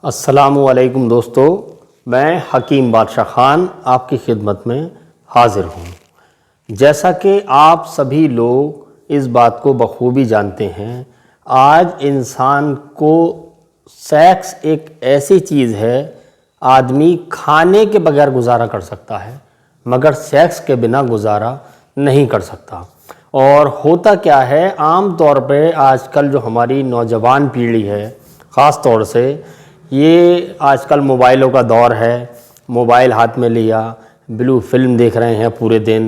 अस्सलामुअलैकुम दोस्तों, मैं हकीम बादशाह ख़ान आपकी खिदमत में हाज़िर हूँ। जैसा कि आप सभी लोग इस बात को बखूबी जानते हैं, आज इंसान को सेक्स एक ऐसी चीज़ है, आदमी खाने के बगैर गुजारा कर सकता है मगर सेक्स के बिना गुजारा नहीं कर सकता। और होता क्या है, आम तौर पे आजकल जो हमारी नौजवान पीढ़ी है, ख़ास तौर से ये आजकल मोबाइलों का दौर है। मोबाइल हाथ में लिया, ब्लू फिल्म देख रहे हैं पूरे दिन,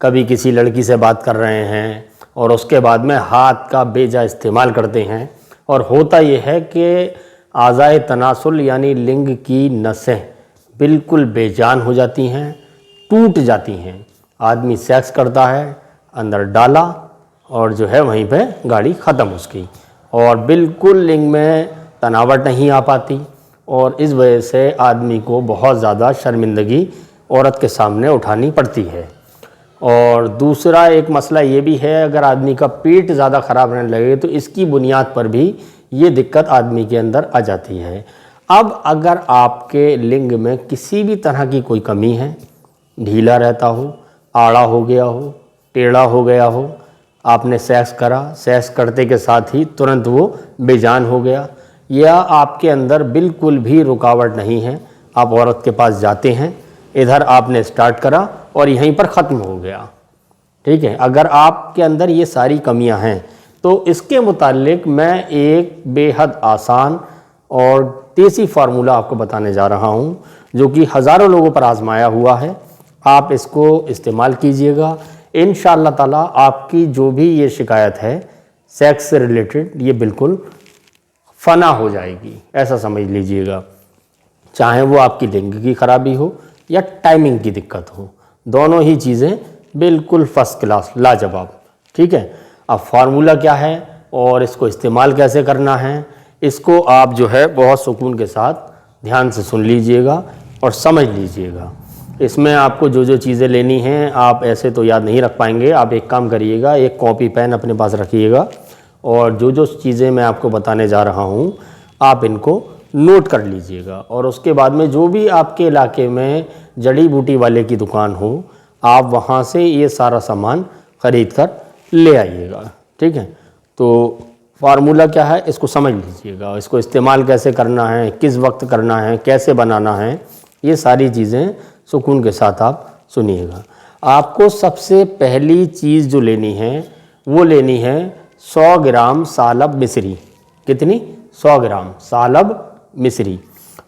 कभी किसी लड़की से बात कर रहे हैं और उसके बाद में हाथ का बेजा इस्तेमाल करते हैं। और होता ये है कि आज़ाए तनासुल यानी लिंग की नसें बिल्कुल बेजान हो जाती हैं, टूट जाती हैं। आदमी सेक्स करता है, अंदर डाला और जो है वहीं पे गाड़ी ख़त्म उसकी, और बिल्कुल लिंग में तनावट नहीं आ पाती। और इस वजह से आदमी को बहुत ज़्यादा शर्मिंदगी औरत के सामने उठानी पड़ती है। और दूसरा एक मसला ये भी है, अगर आदमी का पेट ज़्यादा ख़राब रहने लगे तो इसकी बुनियाद पर भी ये दिक्कत आदमी के अंदर आ जाती है। अब अगर आपके लिंग में किसी भी तरह की कोई कमी है, ढीला रहता हो, आड़ा हो गया हो, टेढ़ा हो गया हो, आपने सेक्स करा, सेक्स करते के साथ ही तुरंत वो बेजान हो गया, या आपके अंदर बिल्कुल भी रुकावट नहीं है, आप औरत के पास जाते हैं, इधर आपने स्टार्ट करा और यहीं पर ख़त्म हो गया, ठीक है। अगर आपके अंदर ये सारी कमियां हैं तो इसके मुतालिक मैं एक बेहद आसान और देसी फार्मूला आपको बताने जा रहा हूं, जो कि हज़ारों लोगों पर आजमाया हुआ है। आप इसको इस्तेमाल कीजिएगा, इंशाअल्लाह ताला आपकी जो भी ये शिकायत है सेक्स से रिलेटेड, ये बिल्कुल फना हो जाएगी, ऐसा समझ लीजिएगा। चाहे वो आपकी लिंग की खराबी हो या टाइमिंग की दिक्कत हो, दोनों ही चीज़ें बिल्कुल फर्स्ट क्लास, लाजवाब, ठीक है। अब फार्मूला क्या है और इसको इस्तेमाल कैसे करना है, इसको आप जो है बहुत सुकून के साथ ध्यान से सुन लीजिएगा और समझ लीजिएगा। इसमें आपको जो जो चीज़ें लेनी हैं, आप ऐसे तो याद नहीं रख पाएंगे। आप एक काम करिएगा, एक कॉपी पेन अपने पास रखिएगा और जो जो चीज़ें मैं आपको बताने जा रहा हूँ आप इनको नोट कर लीजिएगा। और उसके बाद में जो भी आपके इलाके में जड़ी बूटी वाले की दुकान हो, आप वहाँ से ये सारा सामान ख़रीद कर ले आइएगा, ठीक है। तो फार्मूला क्या है इसको समझ लीजिएगा, इसको इस्तेमाल कैसे करना है, किस वक्त करना है, कैसे बनाना है, ये सारी चीज़ें सुकून के साथ आप सुनिएगा। आपको सबसे पहली चीज़ जो लेनी है वो लेनी है 100 ग्राम सालब मिश्री। कितनी? 100 ग्राम सालब मिश्री।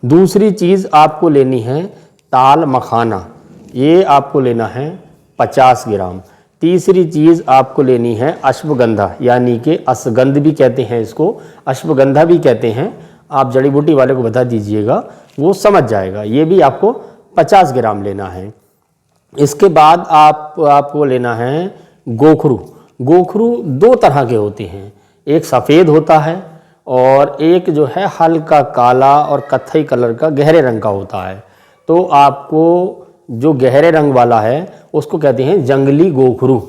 दूसरी चीज़ आपको लेनी है ताल मखाना, ये आपको लेना है 50 ग्राम। तीसरी चीज़ आपको लेनी है अश्वगंधा, यानी कि असगंध भी कहते हैं इसको, अश्वगंधा भी कहते हैं। आप जड़ी बूटी वाले को बता दीजिएगा, वो समझ जाएगा। ये भी आपको 50 ग्राम लेना है। इसके बाद आपको लेना है गोखरू। गोखरू दो तरह के होते हैं, एक सफ़ेद होता है और एक जो है हल्का काला और कत्थई कलर का गहरे रंग का होता है। तो आपको जो गहरे रंग वाला है उसको कहते हैं जंगली गोखरू।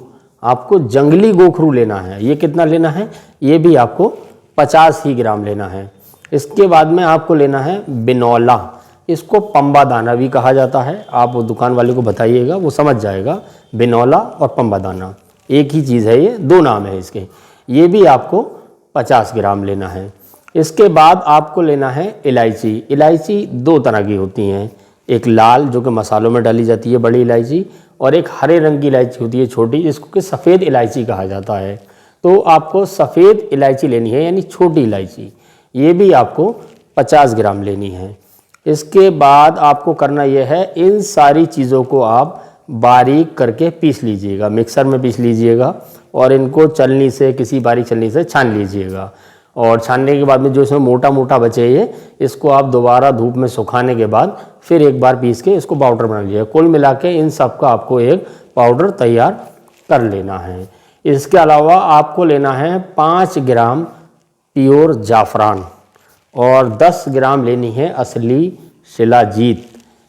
आपको जंगली गोखरू लेना है। ये कितना लेना है? ये भी आपको 50 ही ग्राम लेना है। इसके बाद में आपको लेना है बिनौला, इसको पंबा दाना भी कहा जाता है। आप वो दुकान वाले को बताइएगा, वो समझ जाएगा। बिनौला और पंबा दाना एक ही चीज़ है, ये दो नाम है इसके। ये भी आपको 50 ग्राम लेना है। इसके बाद आपको लेना है इलायची। इलायची दो तरह की होती हैं, एक लाल जो कि मसालों में डाली जाती है बड़ी इलायची, और एक हरे रंग की इलायची होती है छोटी, जिसको कि सफ़ेद इलायची कहा जाता है। तो आपको सफ़ेद इलायची लेनी है, यानी छोटी इलायची। ये भी आपको 50 ग्राम लेनी है। इसके बाद आपको करना यह है, इन सारी चीज़ों को आप बारीक करके पीस लीजिएगा, मिक्सर में पीस लीजिएगा और इनको चलनी से, किसी बारीक चलनी से छान लीजिएगा। और छानने के बाद में जो इसमें मोटा मोटा बचे ये, इसको आप दोबारा धूप में सुखाने के बाद फिर एक बार पीस के इसको पाउडर बना लीजिएगा। कुल मिला के इन सब का आपको एक पाउडर तैयार कर लेना है। इसके अलावा आपको लेना है 5 ग्राम प्योर जाफ़रान और 10 ग्राम लेनी है असली शिलाजीत।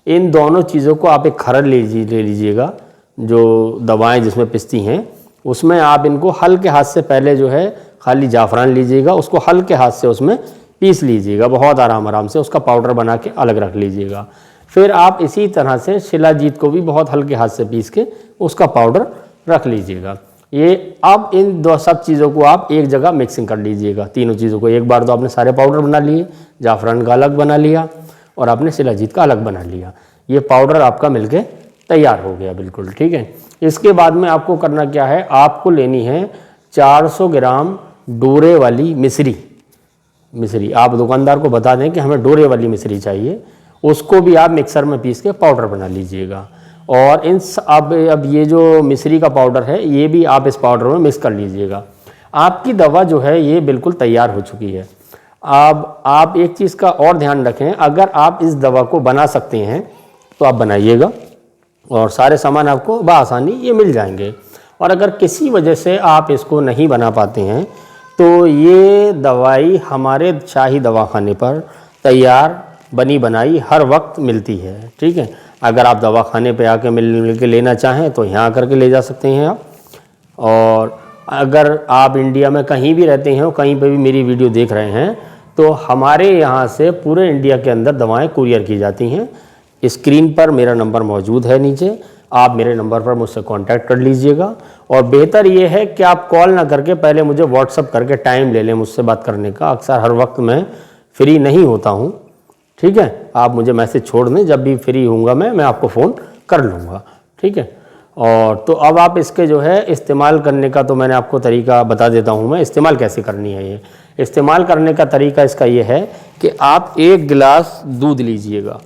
इन दोनों चीज़ों को आप एक खरड़ ले लीजिएगा, जो दवाएं जिसमें पिसती हैं उसमें आप इनको हल्के हाथ से, पहले जो है खाली जाफ़रान लीजिएगा, उसको हल्के हाथ से उसमें पीस लीजिएगा बहुत आराम से, उसका पाउडर बना के अलग रख लीजिएगा। फिर आप इसी तरह से शिलाजीत को भी बहुत हल्के हाथ से पीस के उसका पाउडर रख लीजिएगा। ये अब इन दो सब चीज़ों को आप एक जगह मिक्सिंग कर लीजिएगा, तीनों चीज़ों को। एक बार तो आपने सारे पाउडर बना लिए, जाफरान का अलग बना लिया और आपने शिलाजीत का अलग बना लिया। ये पाउडर आपका मिलके तैयार हो गया बिल्कुल, ठीक है। इसके बाद में आपको करना क्या है, आपको लेनी है 400 ग्राम डोरे वाली मिश्री। आप दुकानदार को बता दें कि हमें डोरे वाली मिश्री चाहिए, उसको भी आप मिक्सर में पीस के पाउडर बना लीजिएगा। और अब ये जो मिश्री का पाउडर है ये भी आप इस पाउडर में मिक्स कर लीजिएगा। आपकी दवा जो है ये बिल्कुल तैयार हो चुकी है। अब आप एक चीज़ का और ध्यान रखें, अगर आप इस दवा को बना सकते हैं तो आप बनाइएगा और सारे सामान आपको बआसानी ये मिल जाएंगे। और अगर किसी वजह से आप इसको नहीं बना पाते हैं तो ये दवाई हमारे शाही दवाखाने पर तैयार बनी बनाई हर वक्त मिलती है, ठीक है। अगर आप दवाखाने पे आके मिल के लेना चाहें तो यहाँ आकर के ले जा सकते हैं आप। और अगर आप इंडिया में कहीं भी रहते हैं, कहीं पे भी मेरी वीडियो देख रहे हैं, तो हमारे यहाँ से पूरे इंडिया के अंदर दवाएं कुरियर की जाती हैं। स्क्रीन पर मेरा नंबर मौजूद है नीचे, आप मेरे नंबर पर मुझसे कांटेक्ट कर लीजिएगा। और बेहतर ये है कि आप कॉल ना करके पहले मुझे व्हाट्सअप करके टाइम ले लें मुझसे बात करने का। अक्सर हर वक्त मैं फ्री नहीं होता हूँ, ठीक है। आप मुझे मैसेज छोड़ दें, जब भी फ्री होऊंगा मैं आपको फ़ोन कर लूँगा, ठीक है। और तो अब आप इसके जो है इस्तेमाल करने का तो मैंने आपको तरीका बता देता हूँ मैं, इस्तेमाल कैसे करनी है। ये इस्तेमाल करने का तरीका इसका ये है कि आप 1 गिलास दूध लीजिएगा,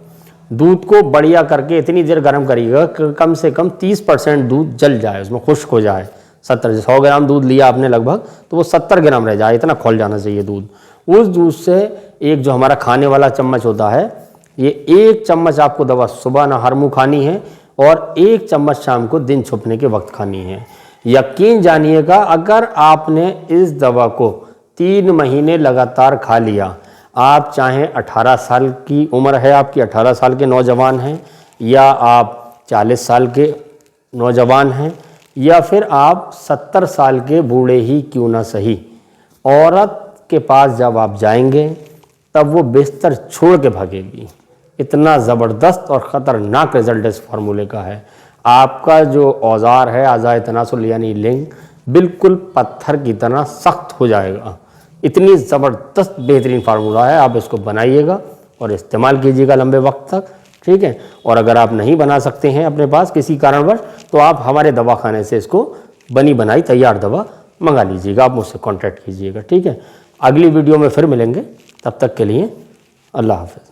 दूध को बढ़िया करके इतनी देर गर्म करिएगा कि कम से कम 30% दूध जल जाए, उसमें खुश्क हो जाए। 100 ग्राम दूध लिया आपने लगभग, तो वो 70 ग्राम रह जाए, इतना खोल जाना चाहिए दूध। उस दूध से एक जो हमारा खाने वाला चम्मच होता है, ये 1 चम्मच आपको दवा सुबह नहर मुँह खानी है और 1 चम्मच शाम को दिन छुपने के वक्त खानी है। यकीन जानिएगा, अगर आपने इस दवा को 3 महीने लगातार खा लिया, आप चाहें 18 साल की उम्र है आपकी, 18 साल के नौजवान हैं, या आप 40 साल के नौजवान हैं, या फिर आप 70 साल के बूढ़े ही क्यों ना सही, औरत के पास जब आप जाएंगे तब वो बिस्तर छोड़ के भागेगी। इतना ज़बरदस्त और ख़तरनाक रिजल्ट इस फार्मूले का है। आपका जो औजार है आज़ाए तनासुल यानी लिंग, बिल्कुल पत्थर की तरह सख्त हो जाएगा। इतनी ज़बरदस्त बेहतरीन फार्मूला है, आप इसको बनाइएगा और इस्तेमाल कीजिएगा लंबे वक्त तक, ठीक है। और अगर आप नहीं बना सकते हैं अपने पास किसी कारणवश, तो आप हमारे दवाखाने से इसको बनी बनाई तैयार दवा मंगा लीजिएगा, आप मुझसे कांटेक्ट कीजिएगा, ठीक है। अगली वीडियो में फिर मिलेंगे, तब तक के लिए अल्लाह हाफ़िज़।